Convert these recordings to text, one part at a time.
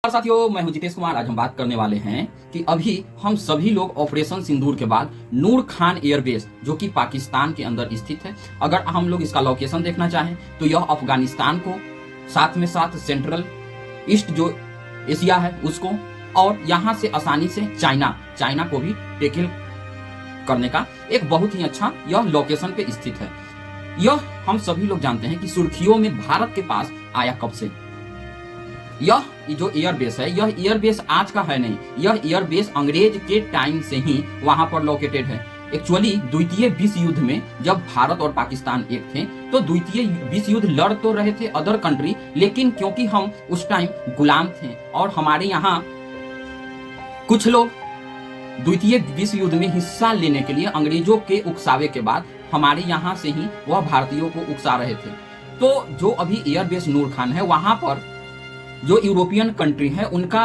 और साथियों, मैं हूं जितेश कुमार। आज हम बात करने वाले हैं कि अभी हम सभी लोग ऑपरेशन सिंदूर के बाद नूर खान एयरबेस जो कि पाकिस्तान के अंदर स्थित है, अगर हम लोग इसका लोकेशन देखना चाहें तो यह अफगानिस्तान को, साथ में साथ सेंट्रल ईस्ट जो एशिया है उसको, और यहाँ से आसानी से चाइना को भी टेकल करने का एक बहुत ही अच्छा यह लोकेशन पे स्थित है। यह हम सभी लोग जानते हैं कि सुर्खियों में भारत के पास आया कब से। यह जो एयरबेस है, यह एयरबेस आज का है नहीं, यह एयरबेस अंग्रेज के टाइम से ही वहां पर लोकेटेड है। एक्चुअली द्वितीय विश्व युद्ध में जब भारत और पाकिस्तान एक थे तो द्वितीय विश्व युद्ध लड़ तो रहे थे अदर कंट्री, लेकिन क्योंकि हम उस टाइम गुलाम थे और हमारे यहाँ कुछ लोग द्वितीय विश्व युद्ध में हिस्सा लेने के लिए अंग्रेजों के उकसावे के बाद हमारे यहाँ से ही वह भारतीयों को उकसा रहे थे। तो जो अभी एयरबेस नूर खान है, वहां पर जो यूरोपियन कंट्री है उनका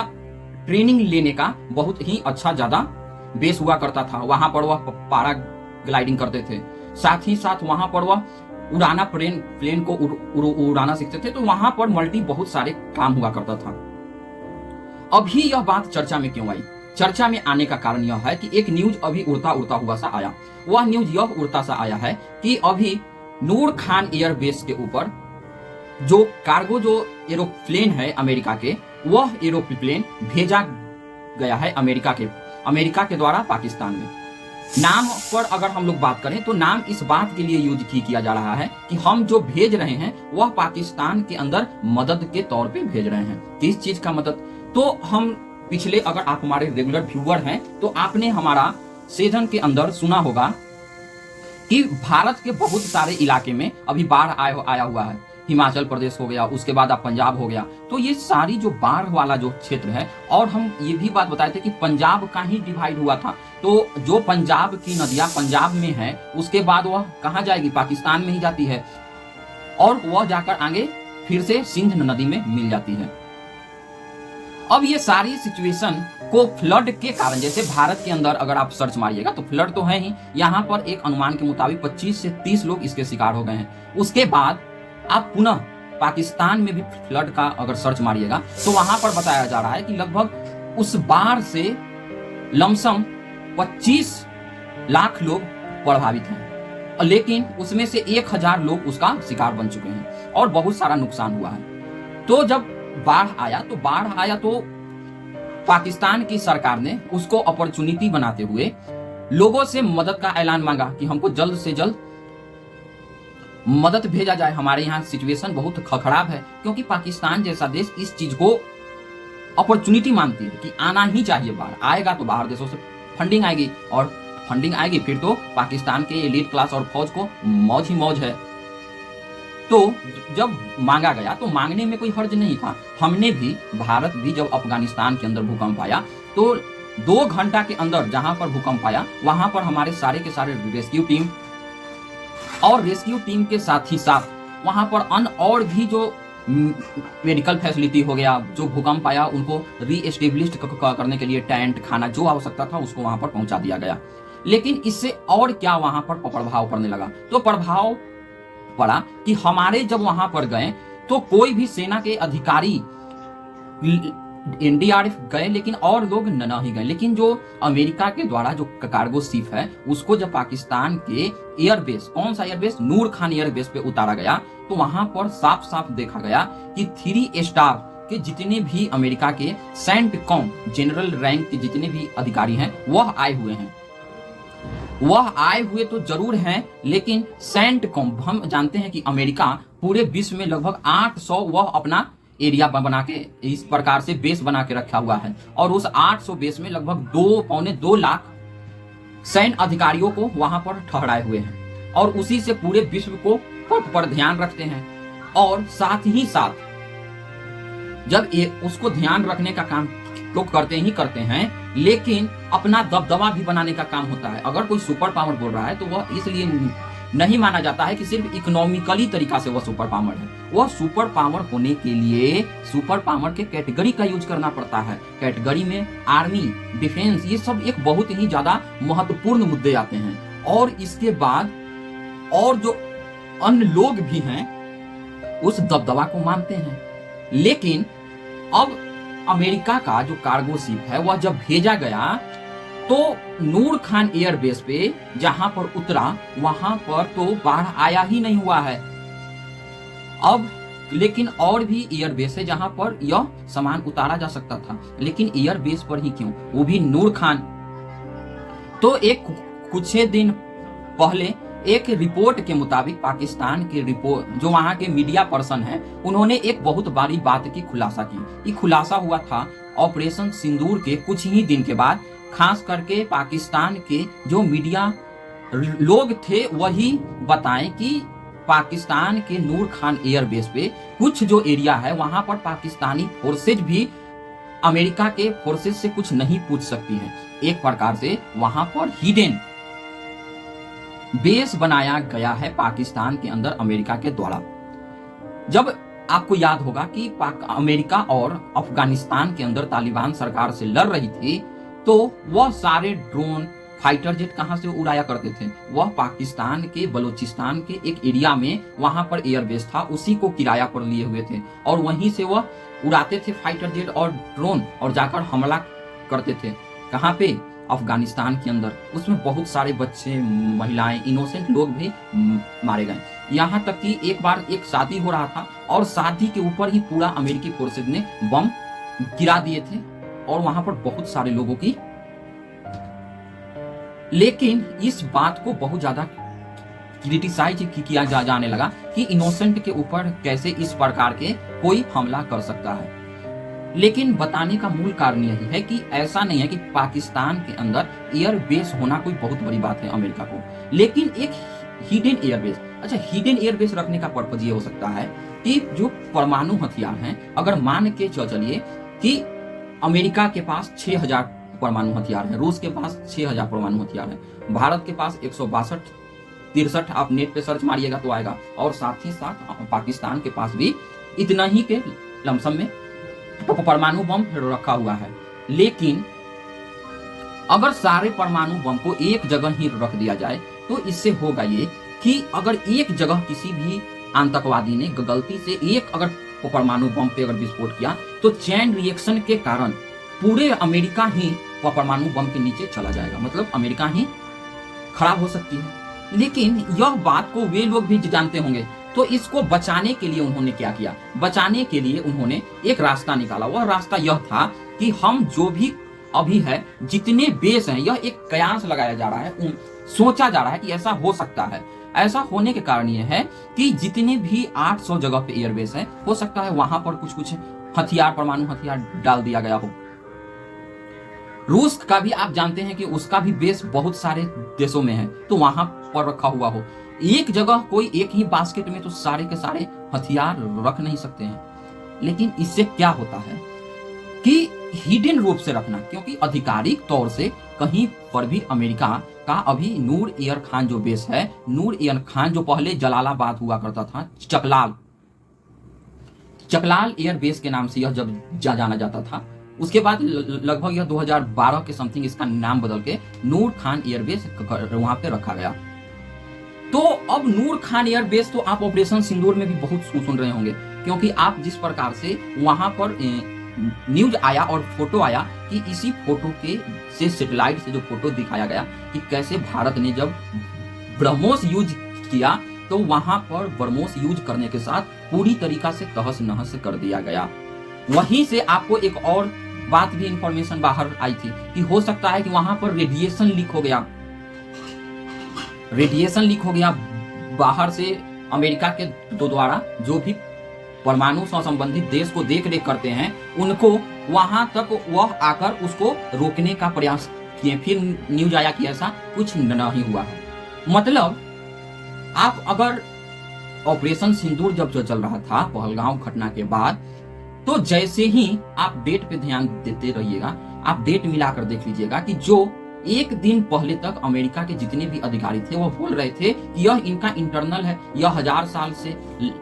ट्रेनिंग लेने का बहुत ही अच्छा ज्यादा बेस हुआ करता था। वहां पर वह पारा ग्लाइडिंग करते थे, साथ ही साथ वहां पर वह उड़ाना प्लेन को उड़ाना सीखते थे। तो वहां पर मल्टी बहुत सारे काम हुआ करता था। अभी यह बात चर्चा में क्यों आई? चर्चा में आने का कारण यह है कि एक न्यूज अभी उड़ता हुआ सा आया। वह न्यूज यह उड़ता सा आया है कि अभी नूर खान एयरबेस के ऊपर जो कार्गो जो एरोप्लेन है अमेरिका के, वह एरोप्लेन भेजा गया है अमेरिका के द्वारा पाकिस्तान में। नाम पर अगर हम लोग बात करें तो नाम इस बात के लिए यूज किया जा रहा है कि हम जो भेज रहे हैं वह पाकिस्तान के अंदर मदद के तौर पे भेज रहे हैं। किस चीज का मदद? तो हम पिछले, अगर आप हमारे रेगुलर व्यूअर हैं तो आपने हमारा सीजन के अंदर सुना होगा कि भारत के बहुत सारे इलाके में अभी बाढ़ आया हुआ है। हिमाचल प्रदेश हो गया, उसके बाद आप पंजाब हो गया। तो ये सारी जो बाढ़ वाला जो क्षेत्र है, और हम ये भी बात बताए थे कि पंजाब का ही डिवाइड हुआ था। तो जो पंजाब की नदियां पंजाब में है, उसके बाद वह कहाँ जाएगी? पाकिस्तान में ही जाती है, और वह जाकर आगे फिर से सिंध नदी में मिल जाती है। अब ये सारी सिचुएशन को फ्लड के कारण, जैसे भारत के अंदर अगर आप सर्च मारिएगा तो फ्लड तो है ही, यहाँ पर एक अनुमान के मुताबिक 25 से 30 लोग इसके शिकार हो गए हैं। उसके बाद आप पुनः पाकिस्तान में भी फ्लड का अगर सर्च मारिएगा तो वहां पर बताया जा रहा है कि लगभग उस बाढ़ से लमसम 25 लाख लोग प्रभावित हैं, लेकिन उसमें से 1000 लोग उसका शिकार बन चुके हैं और बहुत सारा नुकसान हुआ है। तो जब बाढ़ आया तो पाकिस्तान की सरकार ने उसको अपॉर्चुनिटी बनाते हुए लोगों से मदद का ऐलान मांगा कि हमको जल्द से जल्द मदद भेजा जाए। हमारे यहाँ सिचुएशन बहुत खराब है, क्योंकि पाकिस्तान जैसा देश इस चीज को अपॉर्चुनिटी मानती है कि आना ही चाहिए। बाढ़ आएगा तो बाहर देशों से फंडिंग आएगी, और फंडिंग आएगी फिर तो पाकिस्तान के एलीट क्लास और फौज को मौज ही मौज है। तो जब मांगा गया तो मांगने में कोई हर्ज नहीं था। हमने भी, भारत भी जब अफगानिस्तान के अंदर भूकंप आया तो 2 घंटा के अंदर जहां पर भूकंप आया वहां पर हमारे सारे के सारे रेस्क्यू टीम, और रेस्क्यू टीम के साथ ही साथ वहां पर और भी जो मेडिकल फैसिलिटी हो गया, जो भूकंप आया उनको रीएस्टेब्लिश करने के लिए टेंट, खाना, जो आवश्यकता था उसको वहां पर पहुंचा दिया गया। लेकिन इससे और क्या वहां पर प्रभाव पड़ने लगा? तो प्रभाव पड़ा कि हमारे जब वहां पर गए तो कोई भी सेना के अधिकारी, एनडीआरएफ गए लेकिन और लोग न ही गए। लेकिन जो अमेरिका के द्वारा जो कार्गो शिप है उसको जब पाकिस्तान के एयरबेस, कौन सा एयरबेस? नूर खान एयरबेस पे उतारा गया, तो वहां पर साफ साफ देखा गया कि 3 स्टार के जितने भी अमेरिका के सेंटकॉम जनरल रैंक के जितने भी अधिकारी हैं वह आए हुए हैं। वह आए हुए तो जरूर हैं, लेकिन सेंटकॉम, हम जानते हैं कि अमेरिका पूरे विश्व में लगभग 800 वह अपना एरिया बना के इस प्रकार से बेस बना के रखा हुआ है, और उस 800 बेस में लगभग 2-2.25 लाख सैन्य अधिकारियों को वहां पर ठहराए हुए हैं, और उसी से पूरे विश्व को पथ पर ध्यान रखते हैं। और साथ ही साथ जब उसको ध्यान रखने का काम तो करते हैं, लेकिन अपना दबदबा भी बनाने का काम होता है। अगर कोई सुपर पावर बोल रहा है तो वह इसलिए नहीं माना जाता है कि सिर्फ इकोनॉमिकली तरीका से वह सुपर पावर है। वह सुपर पावर होने के लिए सुपर पावर के कैटेगरी का यूज करना पड़ता है। कैटेगरी में आर्मी, डिफेंस, ये सब एक बहुत ही ज्यादा महत्वपूर्ण मुद्दे आते हैं। और इसके बाद और जो अन्य लोग भी हैं उस दबदबा को मानते हैं। लेकिन अब अमेरिका का जो कार्गो शिप है वह जब भेजा गया तो नूर खान एयरबेस पे जहां पर उतरा वहां पर तो बाढ़ आया ही नहीं हुआ है। अब लेकिन और भी एयरबेस है जहां पर यह सामान उतारा जा सकता था, लेकिन एयरबेस पर ही क्यों, वो भी नूर खान। तो एक कुछ दिन पहले एक रिपोर्ट के मुताबिक पाकिस्तान के रिपोर्ट जो वहां के मीडिया पर्सन है उन्होंने एक बहुत बड़ी बात की खुलासा की। ये खुलासा हुआ था ऑपरेशन सिंदूर के कुछ ही दिन के बाद। खास करके पाकिस्तान के जो मीडिया लोग थे वही बताएं कि पाकिस्तान के नूर खान एयरबेस पे कुछ जो एरिया है वहां पर पाकिस्तानी फोर्सेज भी अमेरिका के फोर्सेज से कुछ नहीं पूछ सकती है। एक प्रकार से वहां पर हिडन बेस बनाया गया है पाकिस्तान के अंदर अमेरिका के द्वारा। जब आपको याद होगा कि अमेरिका और अफगानिस्तान के अंदर तालिबान सरकार से लड़ रही थी तो वह सारे ड्रोन फाइटर जेट कहां से उड़ाया करते थे, वह पाकिस्तान के बलूचिस्तान के एक एरिया में वहां पर एयरबेस था, उसी को किराया पर लिए हुए थे और वहीं से वह उड़ाते थे फाइटर जेट और ड्रोन और जाकर हमला करते थे। कहां पे? अफगानिस्तान के अंदर। उसमें बहुत सारे बच्चे, महिलाएं, इनोसेंट लोग भी मारे गए। यहाँ तक कि एक बार एक शादी हो रहा था और शादी के ऊपर ही पूरा अमेरिकी फोर्सेज ने बम गिरा दिए थे और वहां पर बहुत सारे लोगों की, लेकिन इस बात को बहुत ज्यादा क्रिटिसाइज किया जाने लगा कि इनोसेंट के ऊपर कैसे इस प्रकार के कोई हमला कर सकता है। लेकिन बताने का मूल कारण यही है कि ऐसा नहीं है कि पाकिस्तान के अंदर एयरबेस होना कोई बहुत बड़ी बात है अमेरिका को, लेकिन एक हिडन एयरबेस। अच्छा, हिडन एयरबेस रखने का पर्पज ये हो सकता है कि जो परमाणु हथियार हैं, अगर मान के चलिए कि अमेरिका के पास 6000 परमाणु हथियार है, रूस के पास 6000 परमाणु हथियार है, भारत के पास 162-63 आप नेट पे सर्च मारिएगा तो आएगा, और साथ ही साथ पाकिस्तान के पास भी इतना ही के लमसम में परमाणु बम रखा हुआ है। लेकिन अगर सारे परमाणु बम को एक जगह ही रख दिया जाए तो इससे होगा ये कि अगर एक जगह किसी भी आतंकवादी ने गलती से एक अगर परमाणु बम पे अगर विस्फोट किया तो चैन रिएक्शन के कारण पूरे अमेरिका ही परमाणु बम के नीचे चला जाएगा, मतलब अमेरिका ही खराब हो सकती है। लेकिन यह बात को वे लोग भी जानते होंगे, तो इसको बचाने के लिए उन्होंने क्या किया? बचाने के लिए उन्होंने एक रास्ता निकाला। वह रास्ता यह था कि हम जो भी अभी है जितने बेस हैं, यह एक कयास लगाया जा रहा है, सोचा जा रहा है कि ऐसा हो सकता है। ऐसा होने के कारण यह है कि जितने भी 800 जगह पे एयरबेस है, हो सकता है वहां पर कुछ कुछ हथियार, परमाणु हथियार डाल दिया गया हो। रूस का भी आप जानते हैं कि उसका भी बेस बहुत सारे देशों में है, तो वहां पर रखा हुआ हो। एक जगह कोई एक ही बास्केट में तो सारे के सारे हथियार रख नहीं सकते हैं। लेकिन इससे क्या होता है कि हिडन रूप से रखना, क्योंकि आधिकारिक तौर से कहीं पर भी अमेरिका का अभी नूर एयर खान जो बेस है, नूर एयर खान जो पहले जलालाबाद हुआ करता था, चकलाल एयर बेस के नाम से यह जब जाना जाता था, उसके बाद लगभग यह 2012 के समथिंग इसका नाम बदल के नूर खान एयरबेस वहां पे रखा गया। तो अब नूर खान एयरबेस तो आप ऑपरेशन सिंदूर में भी बहुत सुन रहे होंगे, क्योंकि आप जिस प्रकार से वहां पर न्यूज आया और फोटो आया कि इसी फोटो के से सैटेलाइट से जो फोटो दिखाया गया कि कैसे भारत ने जब ब्रह्मोस यूज किया तो वहां पर ब्रह्मोस यूज करने के साथ पूरी तरीका से तहस नहस कर दिया गया। वहीं से आपको एक और बात भी इंफॉर्मेशन बाहर आई थी कि हो सकता है कि वहां पर रेडिएशन लीक हो गया बाहर से अमेरिका के द्वारा जो भी परमाणु से संबंधित देश को देख रेख करते हैं, उनको वहां तक वह आकर उसको रोकने का प्रयास किए। फिर न्यूज आया कि ऐसा कुछ नहीं हुआ है। मतलब आप अगर ऑपरेशन सिंदूर जब जो चल रहा था पहलगांव घटना के बाद, तो जैसे ही आप डेट पे ध्यान देते रहिएगा, आप डेट मिलाकर देख लीजिएगा कि जो एक दिन पहले तक अमेरिका के जितने भी अधिकारी थे वो बोल रहे थे कि यह इनका इंटरनल है, यह 1000 साल से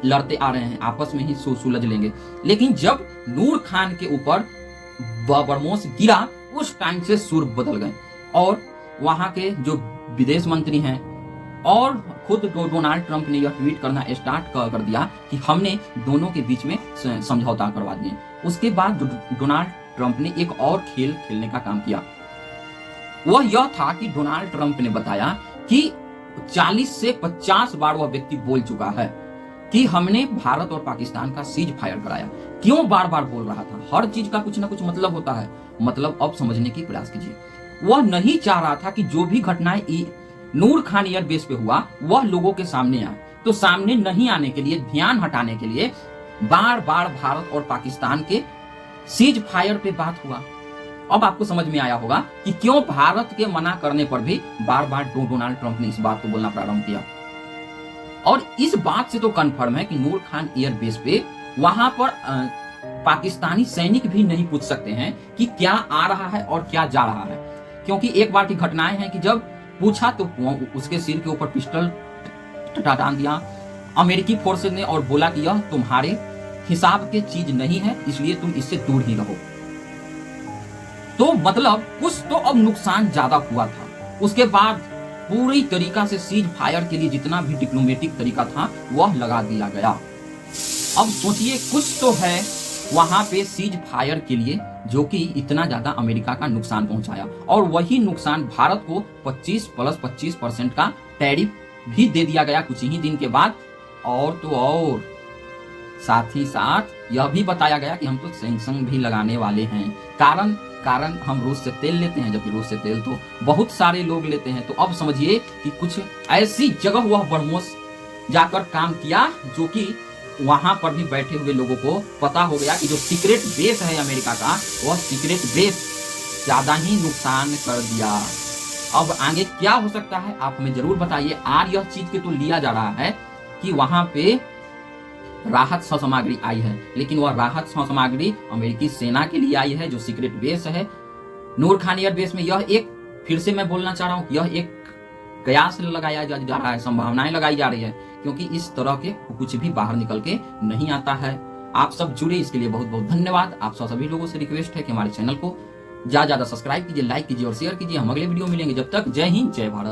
लड़ते आ रहे हैं, आपस में ही सुलझ लेंगे। लेकिन जब नूर खान के ऊपर ब्रह्मोस गिरा, उस टाइम से सुर बदल गए और वहां के जो विदेश मंत्री हैं और खुद डोनाल्ड ट्रंप ने यह ट्वीट करना स्टार्ट कर दिया कि हमने दोनों के बीच में समझौता करवा दिए। उसके बाद डोनाल्ड ट्रंप ने एक और खेल खेलने का काम किया। वह यह था कि डोनाल्ड ट्रंप ने बताया कि 40 से 50 बार वह व्यक्ति बोल चुका है कि हमने भारत और पाकिस्तान का सीज फायर कराया। क्यों बार बार बोल रहा था? हर चीज का कुछ ना कुछ मतलब होता है। मतलब अब समझने की प्रयास कीजिए। वह नहीं चाह रहा था कि जो भी घटनाएं नूर खान एयरबेस पे हुआ वह लोगों के सामने आए। तो सामने नहीं आने के लिए, ध्यान हटाने के लिए बार बार भारत और पाकिस्तान के सीज फायर पे बात हुआ। अब आपको समझ में आया होगा कि क्यों भारत के मना करने पर भी बार बार डोनाल्ड ट्रंप ने इस बात को बोलना प्रारंभ किया। और इस बात से तो कंफर्म है कि नूर खान एयरबेस पे वहां पर पाकिस्तानी सैनिक भी नहीं पूछ सकते हैं कि क्या आ रहा है और क्या जा रहा है, क्योंकि एक बार की घटनाएं हैं कि जब पूछा तो उसके सिर के ऊपर पिस्टल डाल दिया अमेरिकी फोर्सेज ने और बोला कि यह तुम्हारे हिसाब के चीज नहीं है, इसलिए तुम इससे दूर ही रहो। तो मतलब कुछ तो अब नुकसान ज्यादा हुआ था। उसके बाद पूरी तरीका से सीज फायर के लिए जितना भी डिप्लोमेटिक तरीका था वह लगा दिया गया। अब सोचिए कुछ तो है वहां पे सीज फायर के लिए जो कि इतना ज्यादा अमेरिका का नुकसान पहुंचाया, और वही नुकसान भारत को 25 + 25% का टैरिफ भी दे दिया गया कुछ ही दिन के बाद। और तो और साथ ही साथ यह भी बताया गया कि हम तो सैंक्शन भी लगाने वाले हैं। कारण हम रूस से तेल लेते हैं, जबकि रूस से तेल तो बहुत सारे लोग लेते हैं। तो अब समझिए कि कुछ ऐसी जगह वह ब्रह्मोस जाकर काम किया जो कि वहां पर भी बैठे हुए लोगों को पता हो गया कि जो सीक्रेट बेस है अमेरिका का, वह सीक्रेट बेस ज्यादा ही नुकसान कर दिया। अब आगे क्या हो सकता है आप हमें जरूर बताइए। आज यह चीज के तो लिया जा रहा है कि वहां पे राहत सामग्री आई है, लेकिन वह राहत सामग्री अमेरिकी सेना के लिए आई है जो सीक्रेट बेस है नूर खान एयरबेस में। यह एक, फिर से मैं बोलना चाह रहा हूं, यह एक कयास लगाया जा रहा है, संभावनाएं लगाई जा रही है, क्योंकि इस तरह के कुछ भी बाहर निकल के नहीं आता है। आप सब जुड़े, इसके लिए बहुत बहुत धन्यवाद। आप सभी लोगों से रिक्वेस्ट है कि हमारे चैनल को ज्यादा सब्सक्राइब कीजिए, लाइक कीजिए और शेयर कीजिए। हम अगले वीडियो मिलेंगे। जब तक जय हिंद, जय भारत।